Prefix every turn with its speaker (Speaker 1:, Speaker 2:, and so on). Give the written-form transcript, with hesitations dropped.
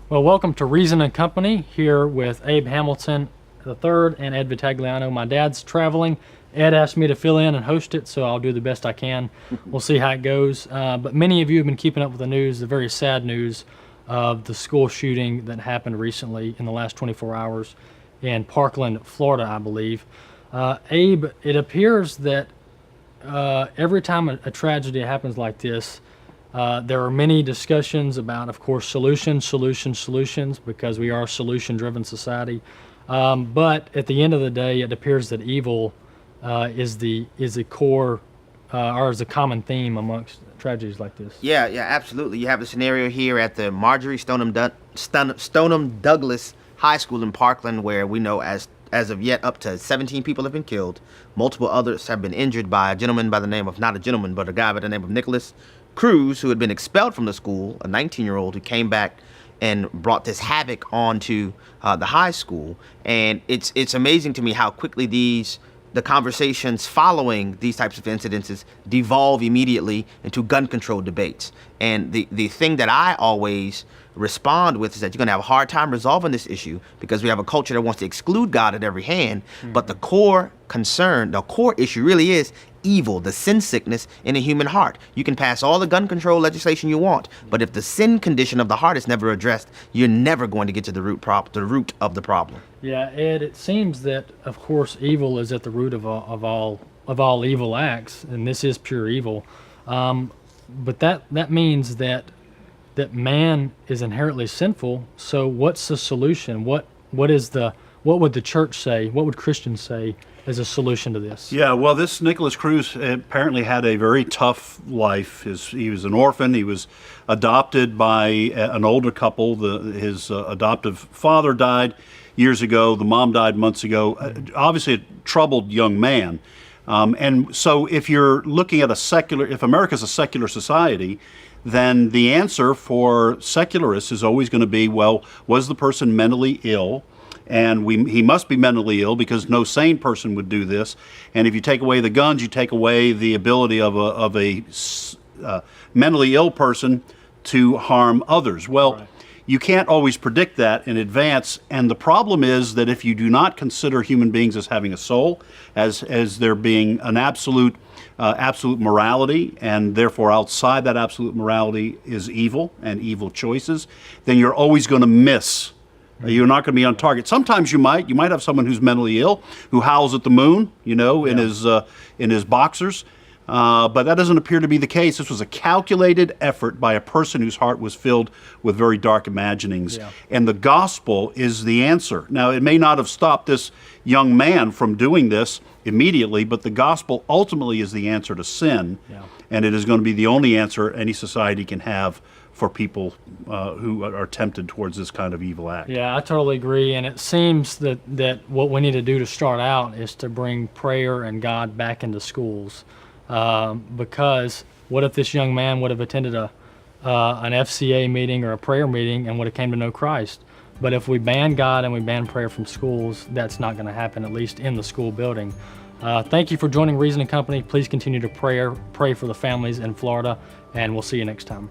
Speaker 1: Well, welcome to Reason and Company, here with Abe Hamilton III and Ed Vitagliano. My dad's traveling. Ed asked me to fill in and host it, so I'll do the best I can. We'll see how it goes. But many of you have been keeping up with the news, the very sad news of the school shooting that happened recently in the last 24 hours in Parkland, Florida, I believe. Abe, it appears that every time a tragedy happens like this, there are many discussions about, of course, solutions, because we are a solution-driven society. But at the end of the day, it appears that evil is the core, or is a common theme amongst tragedies like this.
Speaker 2: Yeah, absolutely. You have a scenario here at the Marjory Stoneham Douglas High School in Parkland, where we know as of yet up to 17 people have been killed. Multiple others have been injured by a gentleman by the name of, not a gentleman, but a guy by the name of Nicholas Cruz, who had been expelled from the school, a 19-year-old who came back and brought this havoc onto the high school. And it's amazing to me how quickly the conversations following these types of incidences devolve immediately into gun control debates. And the thing that I always respond with is that you're going to have a hard time resolving this issue because we have a culture that wants to exclude God at every hand. But the core concern, the core issue really is evil, the sin sickness in a human heart. You can pass all the gun control legislation you want, but if the sin condition of the heart is never addressed, you're never going to get to the root of the problem.
Speaker 1: Yeah, Ed, it seems that, of course, evil is at the root of all evil acts, and this is pure evil. But that means that man is inherently sinful. So what's the solution? What would the church say? What would Christians say as a solution to this?
Speaker 3: Yeah, well, this Nicholas Cruz apparently had a very tough life. He was an orphan. He was adopted by an older couple. His adoptive father died years ago. The mom died months ago. Obviously a troubled young man. And so if you're looking at if America's a secular society, then the answer for secularists is always going to be, well, was the person mentally ill? And he must be mentally ill because no sane person would do this. And if you take away the guns, you take away the ability of a mentally ill person to harm others. Well, right. You can't always predict that in advance. And the problem is that if you do not consider human beings as having a soul, as there being an absolute morality, and therefore outside that absolute morality is evil and evil choices, then you're always going to miss. You're not going to be on target. Sometimes you might have someone who's mentally ill, who howls at the moon, in his boxers. But that doesn't appear to be the case. This was a calculated effort by a person whose heart was filled with very dark imaginings. Yeah. And the gospel is the answer. Now, it may not have stopped this young man from doing this immediately, but the gospel ultimately is the answer to sin. Yeah. And it is going to be the only answer any society can have for people who are tempted towards this kind of evil act.
Speaker 1: Yeah, I totally agree. And it seems that what we need to do to start out is to bring prayer and God back into schools. Because what if this young man would have attended an FCA meeting or a prayer meeting and would have came to know Christ? But if we ban God and we ban prayer from schools, that's not going to happen, at least in the school building. Thank you for joining Reason and Company. Please continue to pray for the families in Florida, and we'll see you next time.